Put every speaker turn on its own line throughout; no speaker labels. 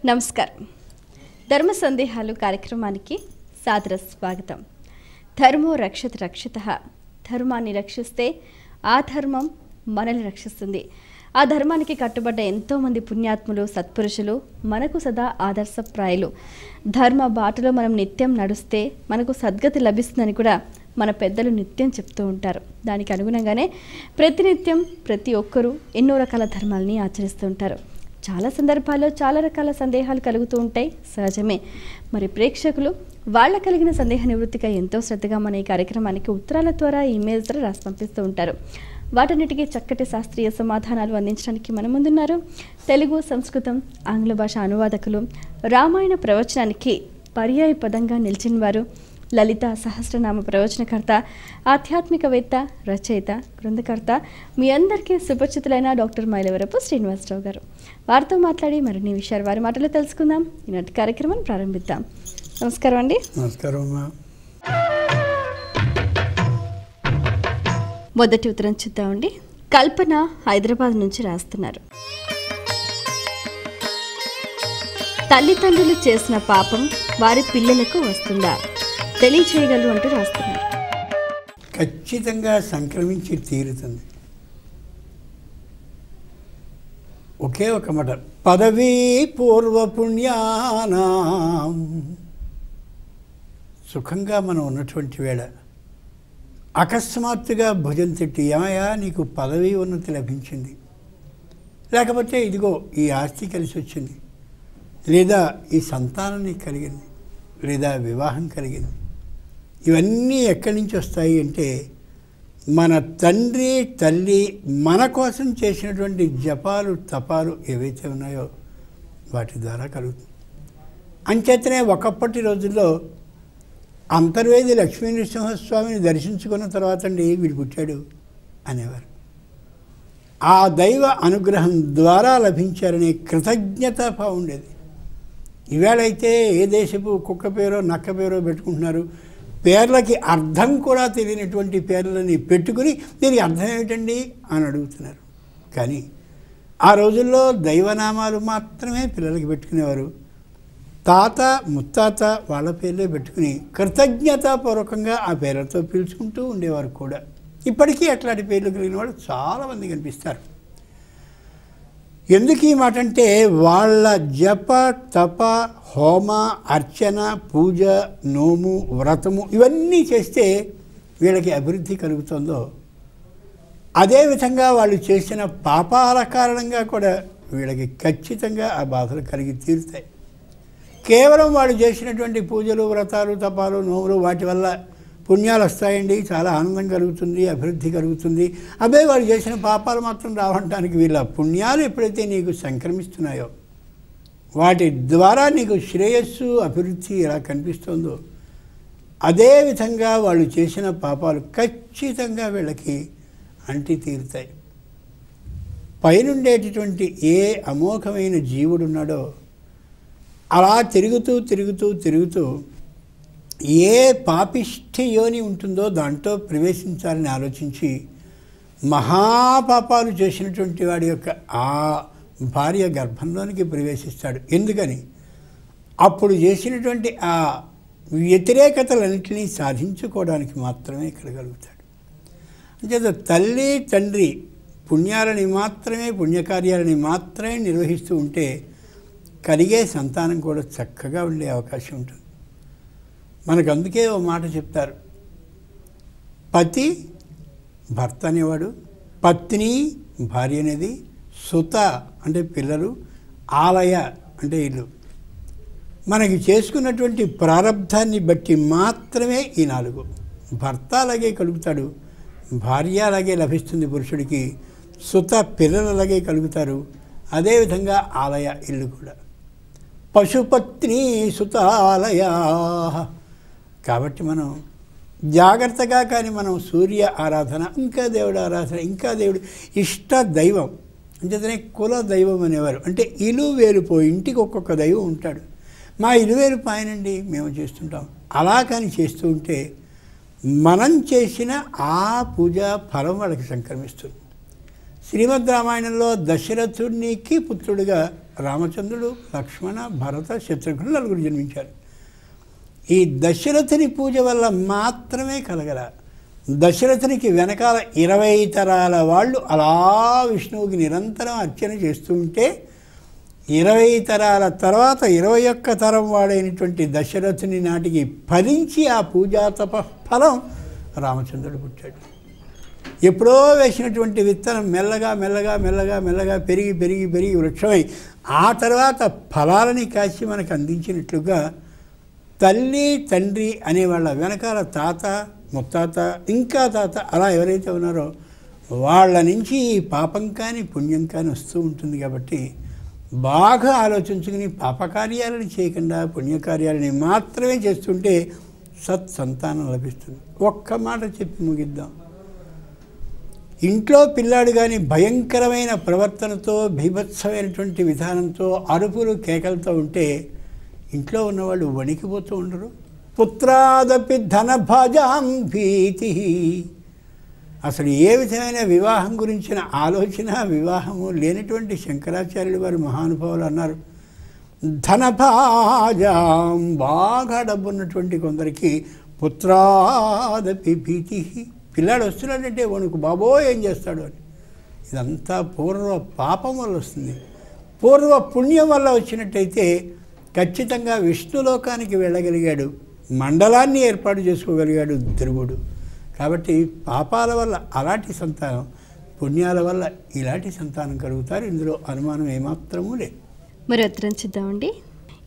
నమస్కారం. ధర్మ సందేహాలు కార్యక్రమానికి సాదర స్వాగతం. ధర్మో రక్షత రక్షితః. ధర్మాన్ని రక్షిస్తే ఆ ధర్మం మనల్ని రక్షిస్తుంది. ఆ ధర్మానికి కట్టుబడ్డ ఎంతోమంది పుణ్యాత్ములు, సత్పురుషులు మనకు సదా ఆదర్శప్రాయులు. ధర్మ బాటలో మనం నిత్యం నడుస్తే మనకు సద్గతి లభిస్తుందని కూడా మన పెద్దలు నిత్యం చెప్తూ ఉంటారు. దానికి అనుగుణంగానే ప్రతినిత్యం ప్రతి ఒక్కరూ ఎన్నో రకాల ధర్మాలని ఆచరిస్తూ ఉంటారు. చాలా సందర్భాల్లో చాలా రకాల సందేహాలు కలుగుతూ ఉంటాయి, సహజమే. మరి ప్రేక్షకులు వాళ్ళ కలిగిన సందేహ నివృత్తిగా ఎంతో శ్రద్ధగా మన ఈ కార్యక్రమానికి ఉత్తరాల ద్వారా, ఈమెయిల్స్ ద్వారా రాసి పంపిస్తూ ఉంటారు. వాటన్నిటికీ చక్కటి శాస్త్రీయ సమాధానాలు అందించడానికి మన ముందున్నారు తెలుగు, సంస్కృతం, ఆంగ్ల భాష అనువాదకులు, రామాయణ ప్రవచనానికి పర్యాయ పదంగా నిలిచిన వారు, లలిత సహస్రనామ ప్రవచనకర్త, ఆధ్యాత్మికవేత్త, రచయిత, గ్రంథకర్త, మీ అందరికీ సుపరిచితులైన డాక్టర్ మైలవరపు శ్రీనివాసరావు గారు. వారితో మాట్లాడి మరిన్ని విషయాలు వారి మాటలో తెలుసుకుందాం. ఈనాటి కార్యక్రమాన్ని ప్రారంభిద్దాం. నమస్కారం అండి.
నమస్కారం.
మొదటి ఉత్తరం చూద్దామండి. కల్పన హైదరాబాద్ నుంచి రాస్తున్నారు. తల్లిదండ్రులు చేసిన పాపం వారి పిల్లలకు వస్తుందా తెలియచేయగలరు అంటూ రాస్తున్నారు.
ఖచ్చితంగా సంక్రమించి తీరుతుంది. ఒకే ఒక మాట, పదవీ పూర్వపుణ్యానాం. సుఖంగా మనం ఉన్నటువంటి వేళ అకస్మాత్తుగా భుజం తట్టి, ఏమయ్యా నీకు పదవీ ఉన్నతి లభించింది, లేకపోతే ఇదిగో ఈ ఆస్తి కలిసి వచ్చింది, లేదా ఈ సంతానం నీకు కలిగింది, లేదా వివాహం కలిగింది. ఇవన్నీ ఎక్కడి నుంచి వస్తాయి అంటే మన తండ్రి తల్లి మన కోసం చేసినటువంటి జపాలు తపాలు ఏవైతే ఉన్నాయో వాటి ద్వారా కలుగుతుంది. అంచేతనే ఒకప్పటి రోజుల్లో అంతర్వేది లక్ష్మీనరసింహస్వామిని దర్శించుకున్న తర్వాత అండి వీడు పుట్టాడు అనేవారు. ఆ దైవ అనుగ్రహం ద్వారా లభించారనే కృతజ్ఞతాభావం ఉండేది. ఈవేళైతే ఏ దేశపు కుక్క పేరో నక్క పేరో పెట్టుకుంటున్నారు. పేర్లకి అర్థం కూడా తెలియనటువంటి పేర్లని పెట్టుకుని దీనికి అర్థం ఏమిటండి అని అడుగుతున్నారు. కానీ ఆ రోజుల్లో దైవనామాలు మాత్రమే పిల్లలకి పెట్టుకునేవారు. తాత ముత్తాత వాళ్ళ పేర్లే పెట్టుకుని కృతజ్ఞతాపూర్వకంగా ఆ పేర్లతో పిలుచుకుంటూ ఉండేవారు కూడా. ఇప్పటికీ అట్లాంటి పేర్లు కలిగిన వాళ్ళు చాలామంది కనిపిస్తారు. ఎందుకు ఈ మాట అంటే వాళ్ళ జప తప హోమ అర్చన పూజ నోము వ్రతము ఇవన్నీ చేస్తే వీళ్ళకి అభివృద్ధి కలుగుతుందో, అదేవిధంగా వాళ్ళు చేసిన పాపాల కారణంగా కూడా వీళ్ళకి ఖచ్చితంగా ఆ బాధలు కలిగి తీరుతాయి. కేవలం వాళ్ళు చేసినటువంటి పూజలు వ్రతాలు తపాలు నోములు వాటి వల్ల పుణ్యాలు వస్తాయండి, చాలా ఆనందం కలుగుతుంది, అభివృద్ధి కలుగుతుంది. అదే వాళ్ళు చేసిన పాపాలు మాత్రం రావడానికి వీళ్ళ పుణ్యాలు ఎప్పుడైతే నీకు సంక్రమిస్తున్నాయో వాటి ద్వారా నీకు శ్రేయస్సు అభివృద్ధి ఎలా కనిపిస్తుందో అదేవిధంగా వాళ్ళు చేసిన పాపాలు ఖచ్చితంగా వీళ్ళకి అంటి తీరుతాయి. పైనుండేటటువంటి ఏ అమోఘమైన జీవుడు ఉన్నాడో అలా తిరుగుతూ తిరుగుతూ తిరుగుతూ ఏ పాపిష్ఠి యోని ఉంటుందో దాంట్లో ప్రవేశించాలని ఆలోచించి మహాపాపాలు చేసినటువంటి వాడి యొక్క ఆ భార్య గర్భంలోనికి ప్రవేశిస్తాడు. ఎందుకని? అప్పుడు చేసినటువంటి ఆ వ్యతిరేకతలన్నింటినీ సాధించుకోవడానికి మాత్రమే కలగలుగుతాడు. అంచేత తల్లి తండ్రి పుణ్యాలని మాత్రమే, పుణ్యకార్యాలని మాత్రమే నిర్వహిస్తూ ఉంటే కలిగే సంతానం కూడా చక్కగా ఉండే అవకాశం ఉంటుంది. మనకు అందుకే ఓ మాట చెప్తారు, పతి భర్త అనేవాడు, పత్ని భార్య అనేది, సుత అంటే పిల్లలు, ఆలయ అంటే ఇల్లు. మనకి చేసుకున్నటువంటి ప్రారంధాన్ని బట్టి మాత్రమే ఈ నాలుగు. భర్త అలాగే కలుగుతాడు, భార్య అలాగే లభిస్తుంది పురుషుడికి, సుత పిల్లలు అలాగే కలుగుతారు, అదేవిధంగా ఆలయ ఇల్లు కూడా. పశుపత్ని సుతాలయ. కాబట్టి మనం జాగ్రత్తగా కానీ మనం సూర్య ఆరాధన, ఇంకా దేవుడు ఆరాధన, ఇంకా దేవుడు ఇష్ట దైవం అంచేతనే కుల దైవం అనేవారు. అంటే ఇలు వేలుపో, ఇంటికి ఒక్కొక్క దైవం ఉంటాడు. మా ఇలు వేలుపాయనండి మేము చేస్తుంటాం. అలా కానీ చేస్తూ ఉంటే మనం చేసిన ఆ పూజ ఫలం వాళ్ళకి సంక్రమిస్తుంది. శ్రీమద్ రామాయణంలో దశరథునికి పుత్రుడిగా రామచంద్రుడు, లక్ష్మణ, భరత, శత్రుఘ్నులు నలుగురు జన్మించారు. ఈ దశరథుని పూజ వల్ల మాత్రమే కలగల. దశరథునికి వెనకాల 20 తరాల వాళ్ళు అలా విష్ణువుకి నిరంతరం అర్చన చేస్తుంటే 20 తరాల తర్వాత 21 తరం వాడైనటువంటి దశరథుని నాటికి ఫలించి ఆ పూజా తప ఫలం రామచంద్రుడు పుట్టాడు. ఎప్పుడో వేసినటువంటి విత్తనం మెల్లగా మెల్లగా మెల్లగా మెల్లగా పెరిగి పెరిగి పెరిగి వృక్షమై ఆ తర్వాత ఫలాలని కాచి మనకు అందించినట్లుగా తల్లి తండ్రి అనేవాళ్ళ వెనకాల తాత, ముత్తాత, ఇంకా తాత అలా ఎవరైతే ఉన్నారో వాళ్ళ నుంచి పాపం కానీ పుణ్యం కానీ వస్తూ ఉంటుంది. కాబట్టి బాగా ఆలోచించుకుని పాపకార్యాలను చేయకుండా పుణ్యకార్యాలని మాత్రమే చేస్తుంటే సత్సంతానం లభిస్తుంది. ఒక్క మాట చెప్పి ముగిద్దాం. ఇంట్లో పిల్లాడు కానీ భయంకరమైన ప్రవర్తనతో భీభత్సమైనటువంటి విధానంతో అరుపులు కేకలతో ఉంటే ఇంట్లో ఉన్నవాళ్ళు వణికిపోతూ ఉండరు. పుత్రాదపి ధనభాజాం భీతి. అసలు ఏ విధమైన వివాహం గురించిన ఆలోచన వివాహము లేనటువంటి శంకరాచార్యులు వారు మహానుభావులు అన్నారు, ధనభాజాం బాగా డబ్బున్నటువంటి కొందరికి పుత్రాదపి భీతి. పిల్లాడు వస్తున్నాడంటే వణుకు, బాబో ఏం చేస్తాడు అని. ఇదంతా పూర్వ పాపం వల్ల వస్తుంది. పూర్వ పుణ్యం వల్ల వచ్చినట్టయితే ఖచ్చితంగా విష్ణులోకానికి వెళ్ళగలిగాడు, మండలాన్ని ఏర్పాటు చేసుకోగలిగాడు ధ్రువుడు. కాబట్టి పాపాల వల్ల అలాంటి సంతానం, పుణ్యాల వల్ల ఇలాంటి సంతానం కలుగుతారు. ఇందులో అనుమానం ఏమాత్రమూ లేదు.
మరి ఉత్తరం చూద్దామండి.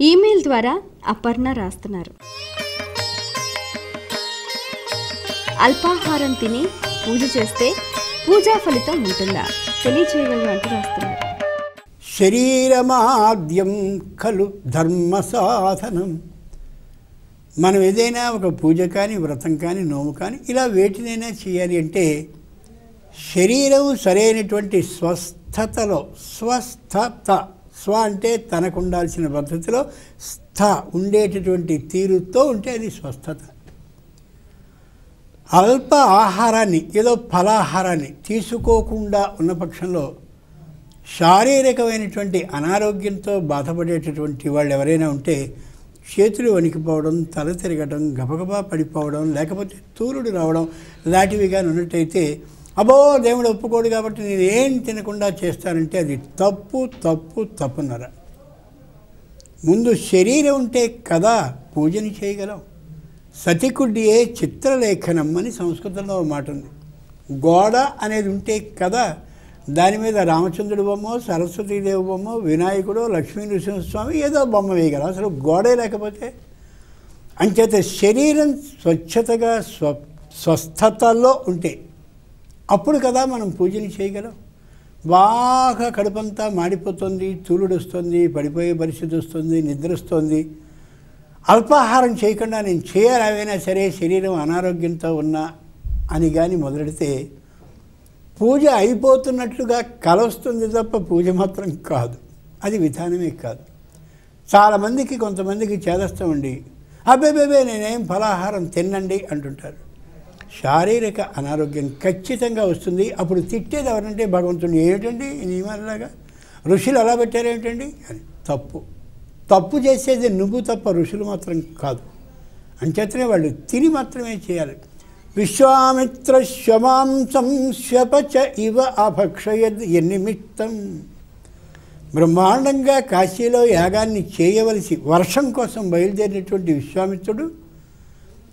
ఈమెయిల్ ద్వారా అపర్ణ రాస్తున్నారు, అల్పాహారం తిని పూజ చేస్తే పూజా ఫలితం ఉంటుందా తెలియచేయగలరు అంటూ రాస్తున్నారు.
శరీరమాద్యం ఖలు ధర్మ సాధనం. మనం ఏదైనా ఒక పూజ కానీ వ్రతం కానీ నోము కానీ ఇలా వేటినైనా చేయాలి అంటే శరీరం సరైనటువంటి స్వస్థతలో, స్వస్థత స్వ అంటే తనకు ఉండాల్సిన పద్ధతిలో స్థ ఉండేటటువంటి తీరుతో ఉంటే అది స్వస్థత. అల్ప ఆహారాన్ని ఏదో ఫలాహారాన్ని తీసుకోకుండా ఉన్న పక్షంలో శారీరకమైనటువంటి అనారోగ్యంతో బాధపడేటటువంటి వాళ్ళు ఎవరైనా ఉంటే చేతులు వణికిపోవడం, తల తిరగడం, గబగబా పడిపోవడం, లేకపోతే తూరుడు రావడం లాంటివిగా ఉన్నట్టయితే అబ్బో దేవుడు ఒప్పుకోడు కాబట్టి నేను ఏం తినకుండా చేస్తానంటే అది తప్పు తప్పు తప్పున్నర. ముందు శరీరం ఉంటే కదా పూజని చేయగలం. సతికుడ్డియే చిత్రలేఖనం అని సంస్కృతంలో మాట ఉంది. గోడ అనేది ఉంటే కదా దాని మీద రామచంద్రుడి బొమ్మ, సరస్వతీదేవి బొమ్మ, వినాయకుడు, లక్ష్మీ నృసింహస్వామి ఏదో బొమ్మ వేయగలం. అసలు గోడే లేకపోతే అంచేత శరీరం స్వచ్ఛతగా స్వస్థతలో ఉంటే అప్పుడు కదా మనం పూజని చేయగలం. బాగా కడుపంతా మాడిపోతుంది, తూలుడు వస్తుంది, పడిపోయే పరిస్థితి వస్తుంది, నిద్ర వస్తుంది, అల్పాహారం చేయకుండా నేను చేయాలవైనా సరే శరీరం అనారోగ్యంతో ఉన్నా అని కానీ మొదలెడితే పూజ అయిపోతున్నట్లుగా కలొస్తుంది తప్ప పూజ మాత్రం కాదు. అది విధానమే కాదు. చాలామందికి కొంతమందికి చేదస్తామండి, అబ్బేబేబే నేనేం ఫలాహారం తినండి అంటుంటారు. శారీరక అనారోగ్యం ఖచ్చితంగా వస్తుంది. అప్పుడు తిట్టేది ఎవరంటే భగవంతుని, ఏమిటండి నియమాలలాగా ఋషులు అలా పెట్టారేమిటండి అని. తప్పు చేసేది నువ్వు తప్ప ఋషులు మాత్రం కాదు. అంచేతనే వాళ్ళు తిని మాత్రమే చేయాలి. విశ్వామిత్ర శ్వమాంసం శ్వపచ ఇవ అభక్షయద్ యన్నిమిత్తం. బ్రహ్మాండంగా కాశీలో యాగాన్ని చేయవలసి వర్షం కోసం బయలుదేరినటువంటి విశ్వామిత్రుడు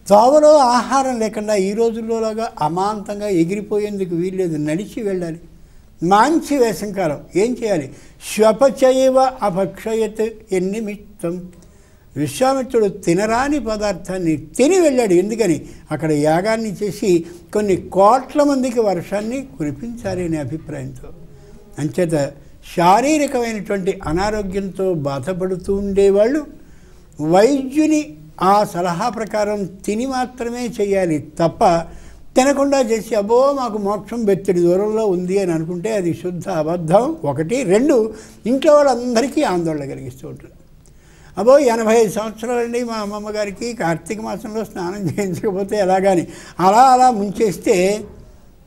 తావలో ఆహారం లేకుండా ఈ రోజుల్లోలాగా అమాంతంగా ఎగిరిపోయేందుకు వీల్లేదు, నడిచి వెళ్ళాలి. మంచి వేసంకాలం ఏం చేయాలి? శ్వపచైవ అభక్షయత్ యన్నిమిత్తం. విశ్వామిత్రుడు తినరాని పదార్థాన్ని తిని వెళ్ళాడు. ఎందుకని? అక్కడ యాగాన్ని చేసి కొన్ని కోట్ల మందికి వర్షాన్ని కురిపించాలి అనే అభిప్రాయంతో. అంచేత శారీరకమైనటువంటి అనారోగ్యంతో బాధపడుతూ ఉండేవాళ్ళు వైద్యుని ఆ సలహా ప్రకారం తిని మాత్రమే చేయాలి తప్ప తినకుండా చేసి అబ్బో మాకు మోక్షం బెత్తడి దూరంలో ఉంది అని అనుకుంటే అది శుద్ధ అబద్ధం. 1. 2 ఇంట్లో వాళ్ళందరికీ ఆందోళన కలిగిస్తూ ఉంటుంది. అబ్బో 85 సంవత్సరాలండి మా అమ్మమ్మ గారికి కార్తీక మాసంలో స్నానం చేయించకపోతే ఎలాగాని అలా ముంచేస్తే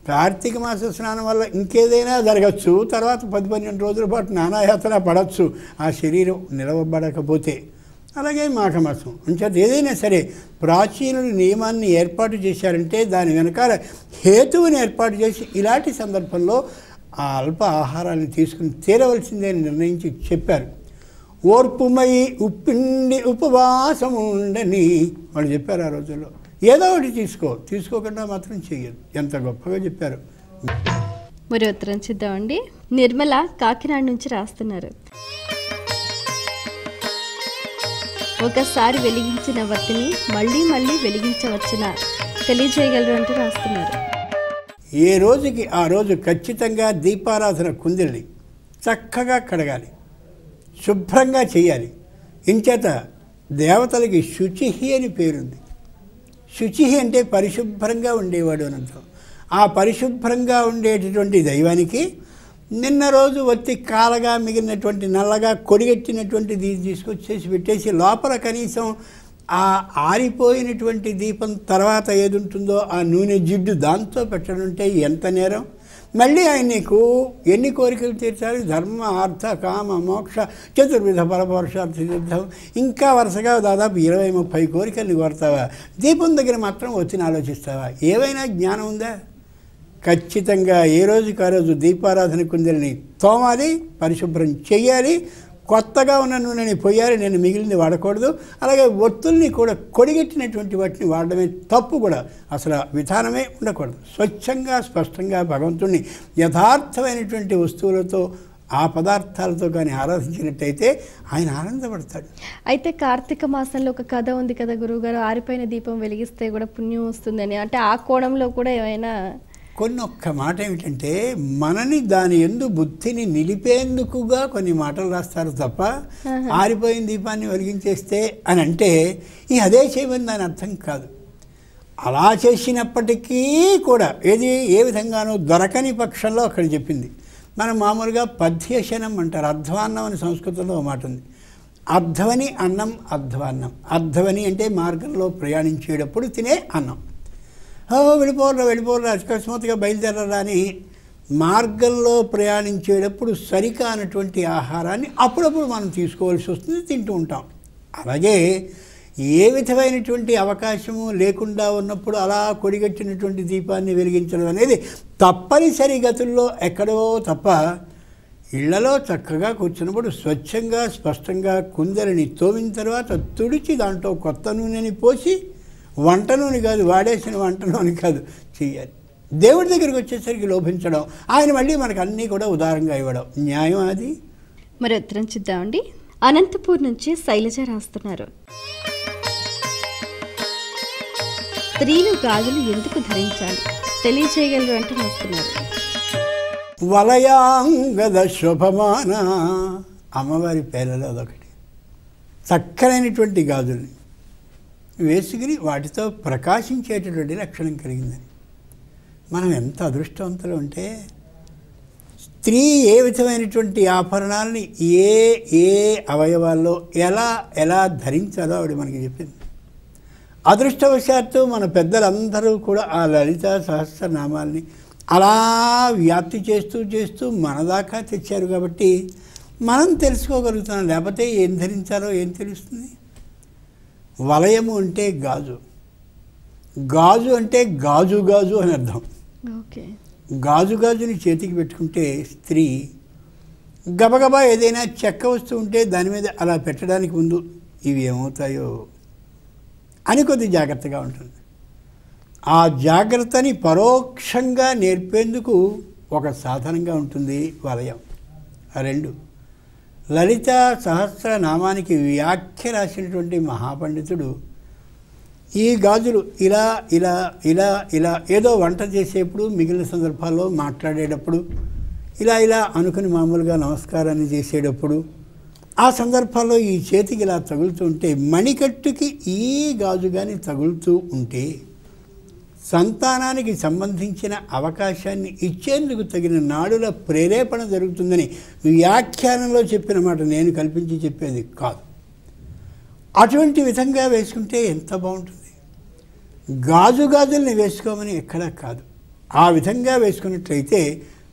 కార్తీక మాస స్నానం వల్ల ఇంకేదైనా జరగచ్చు, తర్వాత 10-12 రోజుల పాటు నానాయాతన పడవచ్చు ఆ శరీరం నిలవబడకపోతే. అలాగే మాఘమాసం అంచేత ఏదైనా సరే ప్రాచీనులు నియమాన్ని ఏర్పాటు చేశారంటే దాని వెనకాల హేతువుని ఏర్పాటు చేసి ఇలాంటి సందర్భంలో ఆ అల్ప ఆహారాన్ని తీసుకుని తీరవలసిందే అని నిర్ణయించి చెప్పారు. ఓర్పుమై ఉప్పిండి ఉపవాసం ఉండని వాళ్ళు చెప్పారు ఆ రోజుల్లో. ఏదో ఒకటి తీసుకోకుండా మాత్రం చెయ్యదు. ఎంత గొప్పగా చెప్పారు.
మరి ఉత్తరం చూద్దామండి. నిర్మల కాకినాడ నుంచి రాస్తున్నారు. ఒకసారి వెలిగించిన వత్తిని మళ్ళీ మళ్ళీ వెలిగించవచ్చునా తెలియజేయగలరు అంటూ రాస్తున్నారు.
ఏ రోజుకి ఆ రోజు ఖచ్చితంగా దీపారాధన కుందిల్ని చక్కగా కడగాలి, శుభ్రంగా చేయాలి. ఇంచేత దేవతలకి శుచిహి అని పేరుంది. శుచిహి అంటే పరిశుభ్రంగా ఉండేవాడు అని అర్థం. ఆ పరిశుభ్రంగా ఉండేటటువంటి దైవానికి నిన్న రోజు ఒత్తి కాలగా మిగిలినటువంటి నల్లగా కొడిగెట్టినటువంటి తీసుకొచ్చేసి పెట్టేసి లోపల కనీసం ఆ ఆరిపోయినటువంటి దీపం తర్వాత ఏది ఉంటుందో ఆ నూనె జిడ్డు దాంతో పెట్టడంటే ఎంత నేరం. మళ్ళీ ఆయన నీకు ఎన్ని కోరికలు తీర్చాలి? ధర్మ అర్థ కామ మోక్ష చతుర్విధ పరపరుషార్థ సిద్ధం, ఇంకా వరుసగా దాదాపు 20-30 కోరికల్ని కోరతావా? దీపం దగ్గర మాత్రం వచ్చి ఆలోచిస్తావా? ఏవైనా జ్ఞానం ఉందా? ఖచ్చితంగా ఏ రోజుకి ఆ రోజు దీపారాధన కుందల్ని తోమాలి, పరిశుభ్రం చెయ్యాలి, కొత్తగా ఉన్న నూనెని పొయ్యాలి, నేను మిగిలింది వాడకూడదు. అలాగే ఒత్తుల్ని కూడా కొడిగెట్టినటువంటి వాటిని వాడడమే తప్పు కూడా, అసలు విధానమే ఉండకూడదు. స్వచ్ఛంగా స్పష్టంగా భగవంతుడిని యథార్థమైనటువంటి వస్తువులతో ఆ పదార్థాలతో కానీ ఆరాధించినట్టయితే ఆయన ఆనందపడతాడు.
అయితే కార్తీక మాసంలో ఒక కథ ఉంది కదా గురువుగారు, ఆరిపోయిన దీపం వెలిగిస్తే కూడా పుణ్యం వస్తుందని. అంటే ఆ కోణంలో కూడా ఏమైనా
ఒక్క మాట ఏమిటంటే మనని దాని యందు బుద్ధిని నిలిపేందుకుగా కొన్ని మాటలు రాస్తారు తప్ప ఆరిపోయిన దీపాన్ని వెలిగించేస్తే అని అంటే అదే చేయమని దాని అర్థం కాదు. అలా చేసినప్పటికీ కూడా ఏ విధంగానూ దొరకని పక్షంలో అక్కడ చెప్పింది. మనం మామూలుగా పథ్యశనం అంటారు, అధ్వాన్నం అని సంస్కృతంలో మాట ఉంది. అర్ధవని అన్నం, అధ్వాన్నం. అర్ధవని అంటే మార్గంలో ప్రయాణించేటప్పుడు తినే అన్నం. వెళ్ళిపోరా అకస్మాత్తుగా బయలుదేరరా అని మార్గంలో ప్రయాణించేటప్పుడు సరికానటువంటి ఆహారాన్ని అప్పుడప్పుడు మనం తీసుకోవాల్సి వస్తుంది, తింటూ ఉంటాం. అలాగే ఏ విధమైనటువంటి అవకాశము లేకుండా ఉన్నప్పుడు అలా కొడిగట్టినటువంటి దీపాన్ని వెలిగించడం అనేది తప్పనిసరి గతుల్లో ఎక్కడో తప్ప, ఇళ్లలో చక్కగా కూర్చున్నప్పుడు స్వచ్ఛంగా స్పష్టంగా కుందరిని తోమిన తర్వాత తుడిచి దాంట్లో కొత్త నూనెని పోసి, వంట నూనె కాదు, వాడేసిన వంట నూనె కాదు, చెయ్యాలి. దేవుడి దగ్గరికి వచ్చేసరికి లోభించడం, ఆయన మళ్ళీ మనకు అన్నీ కూడా ఉదారంగా ఇవ్వడం న్యాయం అది.
మరి ఉత్తరం చూద్దామండి. అనంతపూర్ నుంచి శైలజ రాస్తున్నారు. స్త్రీలు గాజులు ఎందుకు ధరించాలి తెలియజేయగలరు అంటూ రాస్తున్నారు.
వలయాంగద శుభమాన అమ్మవారి పేర్లలో అదొకటి. చక్కనైనటువంటి గాజుల్ని వేసుకుని వాటితో ప్రకాశించేటటువంటి లక్షణం కలిగిందని. మనం ఎంత అదృష్టవంతులు ఉంటే స్త్రీ ఏ విధమైనటువంటి ఆభరణాలని ఏ అవయవాల్లో ఎలా ధరించాలో ఆవిడ మనకి చెప్పింది. అదృష్టవశాత్తు మన పెద్దలందరూ కూడా ఆ లలితా సహస్రనామాల్ని అలా వ్యాప్తి చేస్తూ మన దాకా తెచ్చారు కాబట్టి మనం తెలుసుకోగలుగుతున్నాం. లేకపోతే ఏం ధరించాలో ఏం తెలుస్తుంది? వలయము అంటే గాజు, గాజు అంటే గాజు అని అర్థం. గాజుని చేతికి పెట్టుకుంటే స్త్రీ గబగబా ఏదైనా చెక్క వస్తువు ఉంటే దాని మీద అలా పెట్టడానికి ముందు ఇవి ఏమవుతాయో అని కొద్ది జాగ్రత్తగా ఉంటుంది. ఆ జాగ్రత్తని పరోక్షంగా నేర్పేందుకు ఒక సాధనంగా ఉంటుంది వలయం. ఆ రెండు లలిత సహస్రనామానికి వ్యాఖ్య రాసినటువంటి మహాపండితుడు ఈ గాజులు ఇలా ఏదో వంట చేసేప్పుడు, మిగిలిన సందర్భాల్లో మాట్లాడేటప్పుడు ఇలా అనుకుని మామూలుగా నమస్కారాన్ని చేసేటప్పుడు ఆ సందర్భాల్లో ఈ చేతికి ఇలా తగులుతూ ఉంటే, మణికట్టుకి ఈ గాజు కానీ తగులుతూ ఉంటే సంతానానికి సంబంధించిన అవకాశాన్ని ఇచ్చేందుకు తగిన నాడుల ప్రేరేపణ జరుగుతుందని వ్యాఖ్యానంలో చెప్పిన మాట, నేను కల్పించి చెప్పేది కాదు. అటువంటి విధంగా వేసుకుంటే ఎంత బాగుంటుంది. గాజుల్ని వేసుకోమని ఎక్కడా కాదు. ఆ విధంగా వేసుకున్నట్లయితే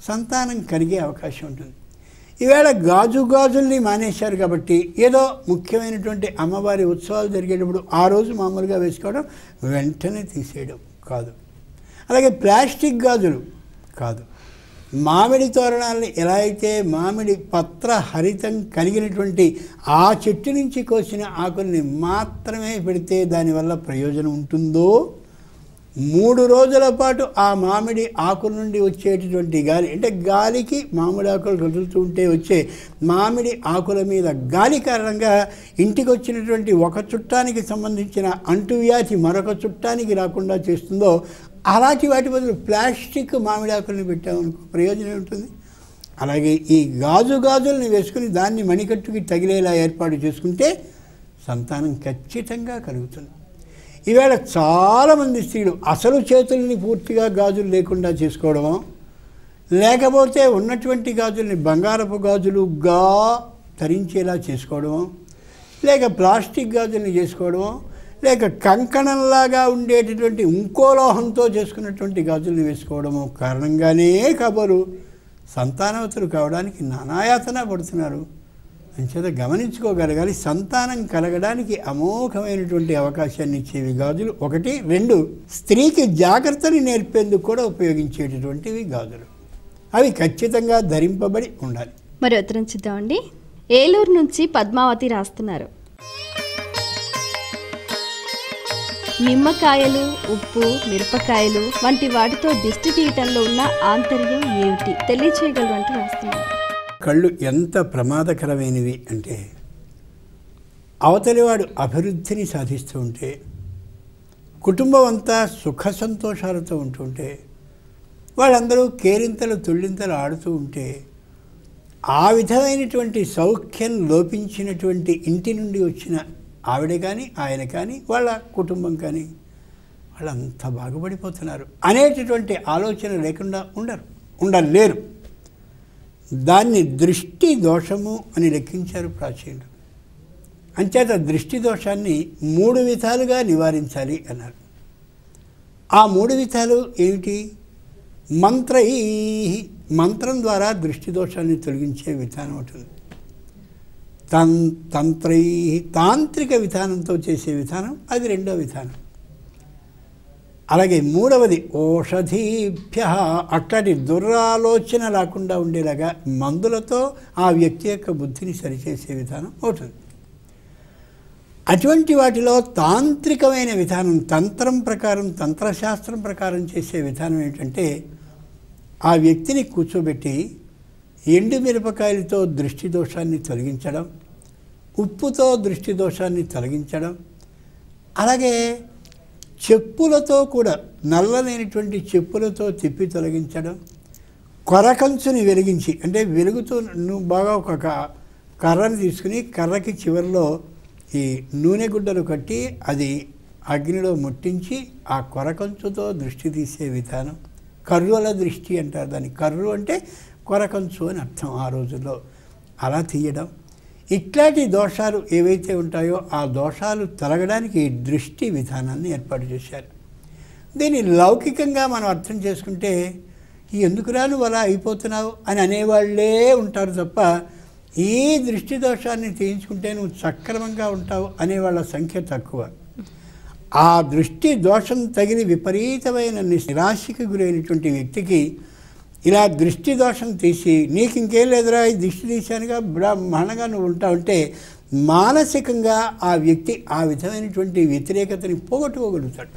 సంతానం కలిగే అవకాశం ఉంటుంది. ఈవేళ గాజుల్ని మానేశారు కాబట్టి ఏదో ముఖ్యమైనటువంటి అమ్మవారి ఉత్సవాలు జరిగేటప్పుడు ఆ రోజు మామూలుగా వేసుకోవడం, వెంటనే తీసేయడం కాదు. అలాగే ప్లాస్టిక్ గాజులు కాదు. మామిడి తోరణాలని ఎలా అయితే మామిడి పత్ర హరితం కలిగినటువంటి ఆ చెట్టు నుంచి కోసిన ఆకుల్ని మాత్రమే పెడితే దానివల్ల ప్రయోజనం ఉంటుందో, 3 రోజుల పాటు ఆ మామిడి ఆకుల నుండి వచ్చేటటువంటి గాలి, అంటే గాలికి మామిడి ఆకులు కదులుతూ ఉంటే వచ్చే మామిడి ఆకుల మీద గాలి కారణంగా ఇంటికి వచ్చినటువంటి ఒక చుట్టానికి సంబంధించిన అంటువ్యాధి మరొక చుట్టానికి రాకుండా చేస్తుందో, అలాంటి వాటి బదులు ప్లాస్టిక్ మామిడి ఆకుల్ని పెట్టామనుకో ప్రయోజనం ఉంటుంది. అలాగే ఈ గాజుల్ని వేసుకుని దాన్ని మణికట్టుకి తగిలేలా ఏర్పాటు చేసుకుంటే సంతానం ఖచ్చితంగా కలుగుతుంది. ఈవేళ చాలామంది స్త్రీలు అసలు చేతుల్ని పూర్తిగా గాజులు లేకుండా చేసుకోవడమో, లేకపోతే ఉన్నటువంటి గాజుల్ని బంగారపు గాజులుగా ధరించేలా చేసుకోవడమో, లేక ప్లాస్టిక్ గాజుల్ని చేసుకోవడమో, లేక కంకణంలాగా ఉండేటటువంటి ఇంకో లోహంతో చేసుకున్నటువంటి గాజుల్ని వేసుకోవడమో కారణంగానే కాబోలు సంతానవతులు కావడానికి నానాయాతన పడుతున్నారు. అంచేత గమనించుకోగలగాలి. సంతానం కలగడానికి అమోఘమైనటువంటి అవకాశాన్ని ఇచ్చేవి గాజులు 1. 2 స్త్రీకి జాగ్రత్తని నేర్పేందుకు కూడా ఉపయోగించేటటువంటివి గాజులు. అవి ఖచ్చితంగా ధరింపబడి ఉండాలి.
మరి ఉత్తరం చూద్దామండి. ఏలూరు నుంచి పద్మావతి రాస్తున్నారు. నిమ్మకాయలు, ఉప్పు, మిరపకాయలు వంటి వాటితో దిష్టి తీయటంలో ఉన్న ఆంతర్యం ఏమిటి తెలియచేయగలరు అంటూ రాస్తున్నారు.
కళ్ళు ఎంత ప్రమాదకరమైనవి అంటే, అవతలివాడు అభివృద్ధిని సాధిస్తూ ఉంటే, కుటుంబం అంతా సుఖ సంతోషాలతో ఉంటుంటే, వాళ్ళందరూ కేరింతలు తుళ్ళింతలు ఆడుతూ ఉంటే, ఆ విధమైనటువంటి సౌఖ్యం లోపించినటువంటి ఇంటి నుండి వచ్చిన ఆవిడ కానీ ఆయన కానీ వాళ్ళ కుటుంబం కానీ వాళ్ళంతా బాగుపడిపోతున్నారు అనేటటువంటి ఆలోచన లేకుండా ఉండలేరు. దాన్ని దృష్టి దోషము అని లెక్కించారు ప్రాచీనులు. అంచేత దృష్టి దోషాన్ని 3 విధాలుగా నివారించాలి అన్నారు. ఆ 3 విధాలు ఏమిటి? మంత్రం ద్వారా దృష్టి దోషాన్ని తొలగించే విధానం ఉంటుంది. తాంత్రిక విధానంతో చేసే విధానం అది 2వ విధానం. అలాగే 3వది ఓషధీభ్య, అట్లాంటి దురాలోచన లేకుండా ఉండేలాగా మందులతో ఆ వ్యక్తి యొక్క బుద్ధిని సరిచేసే విధానం అవుతుంది. అటువంటి వాటిలో తాంత్రికమైన విధానం, తంత్రశాస్త్రం ప్రకారం చేసే విధానం ఏంటంటే, ఆ వ్యక్తిని కూర్చోబెట్టి ఎండు మిరపకాయలతో దృష్టి దోషాన్ని తొలగించడం, ఉప్పుతో దృష్టి దోషాన్ని తొలగించడం, అలాగే చెప్పులతో కూడా నల్లలేనటువంటి చెప్పులతో తిప్పి తొలగించడం, కొరకంచుని వెలిగించి, అంటే వెలుగుతూ నువ్వు బాగా ఒక కర్రని తీసుకుని కర్రకి చివరిలో ఈ నూనె గుడ్డలు కట్టి అది అగ్నిలో ముట్టించి ఆ కొరకంచుతో దృష్టి తీసే విధానం. కర్రుల దృష్టి అంటారు దాన్ని. కర్రు అంటే కొరకంచు అని అర్థం ఆ రోజుల్లో. అలా తీయడం, ఇట్లాంటి దోషాలు ఏవైతే ఉంటాయో ఆ దోషాలు తొలగడానికి దృష్టి విధానాన్ని ఏర్పాటు చేశారు. దీన్ని లౌకికంగా మనం అర్థం చేసుకుంటే, ఎందుకురా నువ్వు అలా అయిపోతున్నావు అని అనేవాళ్ళే ఉంటారు తప్ప, ఈ దృష్టి దోషాన్ని తీయించుకుంటే నువ్వు సక్రమంగా ఉంటావు అనేవాళ్ళ సంఖ్య తక్కువ. ఆ దృష్టి దోషం తగిలి విపరీతమైన నిరాశకి గురైనటువంటి వ్యక్తికి ఇలా దృష్టి దోషం తీసి, నీకు ఇంకేం లేదురా ఈ దృష్టి తీశానుగా బ్రహ్మాండంగా నువ్వు ఉంటావంటే, మానసికంగా ఆ వ్యక్తి ఆ విధమైనటువంటి వ్యతిరేకతని పోగొట్టుకోగలుగుతాడు.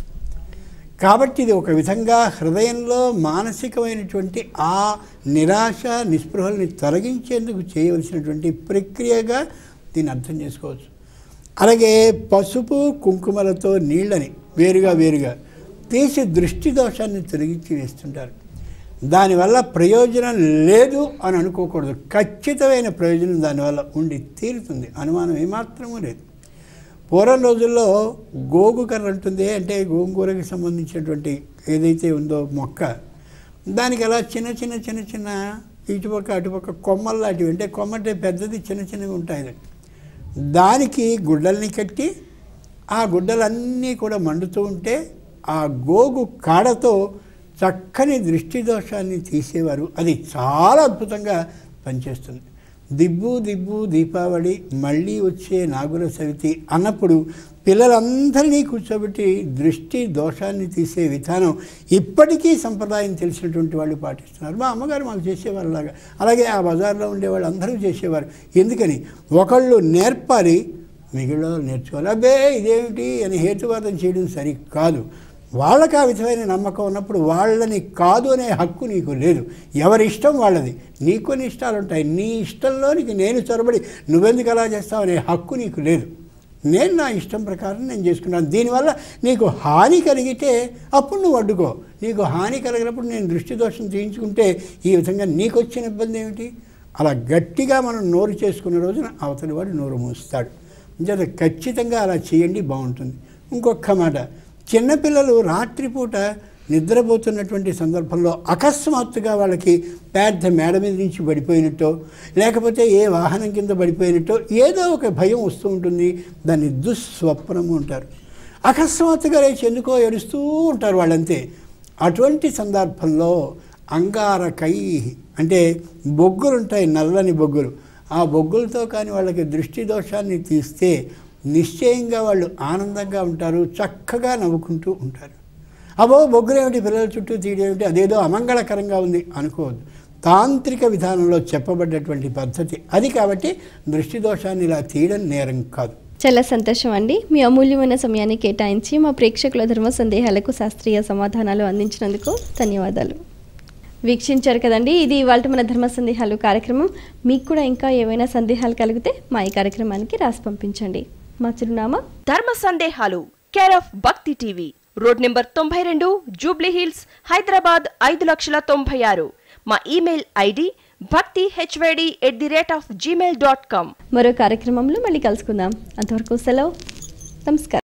కాబట్టి ఇది ఒక విధంగా హృదయంలో మానసికమైనటువంటి ఆ నిరాశ నిస్పృహల్ని తొలగించేందుకు చేయవలసినటువంటి ప్రక్రియగా దీన్ని అర్థం చేసుకోవచ్చు. అలాగే పసుపు కుంకుమలతో నీళ్ళని వేరుగా తీసి దృష్టి దోషాన్ని తొలగించి వేస్తుంటారు. దానివల్ల ప్రయోజనం లేదు అని అనుకోకూడదు. ఖచ్చితమైన ప్రయోజనం దానివల్ల ఉండి తీరుతుంది, అనుమానం ఏమాత్రమూ లేదు. పూర్వం రోజుల్లో గోగు కర్ర ఉంటుంది, అంటే గోంగూరకి సంబంధించినటువంటి ఏదైతే ఉందో మొక్క, దానికి అలా చిన్న ఇటుపక్క అటుపక్క కొమ్మలు లాంటివి, అంటే కొమ్మంటే పెద్దది చిన్నవి ఉంటాయి. దానికి గుడ్డల్ని కట్టి ఆ గుడ్డలన్నీ కూడా మండుతూ ఉంటే ఆ గోగు కాడతో చక్కని దృష్టి దోషాన్ని తీసేవారు. అది చాలా అద్భుతంగా పనిచేస్తుంది. దిబ్బు దిబ్బు దీపావళి మళ్ళీ వచ్చే నాగుల సవితి అన్నప్పుడు పిల్లలందరినీ కూర్చోబెట్టి దృష్టి దోషాన్ని తీసే విధానం ఇప్పటికీ సంప్రదాయం తెలిసినటువంటి వాళ్ళు పాటిస్తున్నారు. మా అమ్మగారు మాకు చేసేవారు అలాగా. అలాగే ఆ బజార్లో ఉండేవాళ్ళు అందరూ చేసేవారు. ఎందుకని ఒకళ్ళు నేర్పాలి, మిగిలిన నేర్చుకోవాలి. అబ్బే ఇదేమిటి అని హేతువాదం చేయడం సరికాదు. వాళ్ళకి ఆ విధమైన నమ్మకం ఉన్నప్పుడు వాళ్ళని కాదు అనే హక్కు నీకు లేదు. ఎవరి ఇష్టం వాళ్ళది. నీకు కొన్ని ఇష్టాలు ఉంటాయి. నీ ఇష్టంలోనికి నేను చొరబడి నువ్వెందుకు అలా చేస్తావు అనే హక్కు నీకు లేదు. నేను నా ఇష్టం ప్రకారం నేను చేసుకున్నాను. దీనివల్ల నీకు హాని కలిగితే అప్పుడు నువ్వు అడ్డుకో. నీకు హాని కలిగినప్పుడు నేను దృష్టి దోషం తీయించుకుంటే ఈ విధంగా నీకు వచ్చిన ఇబ్బంది ఏమిటి? అలా గట్టిగా మనం నోరు చేసుకున్న రోజున అవతలి వాడు నోరు మూస్తాడు. అంచేత ఖచ్చితంగా అలా చేయండి, బాగుంటుంది. ఇంకొక మాట, చిన్నపిల్లలు రాత్రిపూట నిద్రపోతున్నటువంటి సందర్భంలో అకస్మాత్తుగా వాళ్ళకి పెద్ద మేడ మీద నుంచి పడిపోయినట్టో లేకపోతే ఏ వాహనం కింద పడిపోయినట్టో ఏదో ఒక భయం వస్తూ ఉంటుంది. దాన్ని దుస్వప్నము అంటారు. అకస్మాత్తుగా లేచి ఎందుకో ఏడుస్తూ ఉంటారు వాళ్ళంతే. అటువంటి సందర్భంలో అంగారకై అంటే బొగ్గులు ఉంటాయి, నల్లని బొగ్గులు. ఆ బొగ్గులతో కానీ వాళ్ళకి దృష్టి దోషాన్ని తీస్తే నిశ్చయంగా వాళ్ళు ఆనందంగా ఉంటారు, చక్కగా నవ్వుకుంటూ ఉంటారు. అబో బొగ్గులేమిటి పిల్లల చుట్టూ తీయడేమిటి, అదేదో అమంగళకరంగా ఉంది అనుకోవద్దు. తాంత్రిక విధానంలో చెప్పబడ్డటువంటి పద్ధతి అది. కాబట్టి దృష్టి దోషాన్ని ఇలా తీయడం నేరం కాదు.
చాలా సంతోషం అండి. మీ అమూల్యమైన సమయాన్ని కేటాయించి మా ప్రేక్షకుల ధర్మ సందేహాలకు శాస్త్రీయ సమాధానాలు అందించినందుకు ధన్యవాదాలు. వీక్షించారు కదండి, ఇది ఇవాళ మన ధర్మ సందేహాలు కార్యక్రమం. మీకు కూడా ఇంకా ఏవైనా సందేహాలు కలిగితే మా ఈ కార్యక్రమానికి రాసి పంపించండి. మా చిరునామా
ధర్మ సందేహాలు, కేర్ ఆఫ్ భక్తి TV, road number 92, Jubilee hills, Hyderabad 5,96,000. మా ఇమెయిల్ ఐడి bhaktihyd@gmail.com.
మరో కార్యక్రమంలో మళ్ళీ కలుసుకుందాం. అంతవరకు సెలవు. నమస్కారం.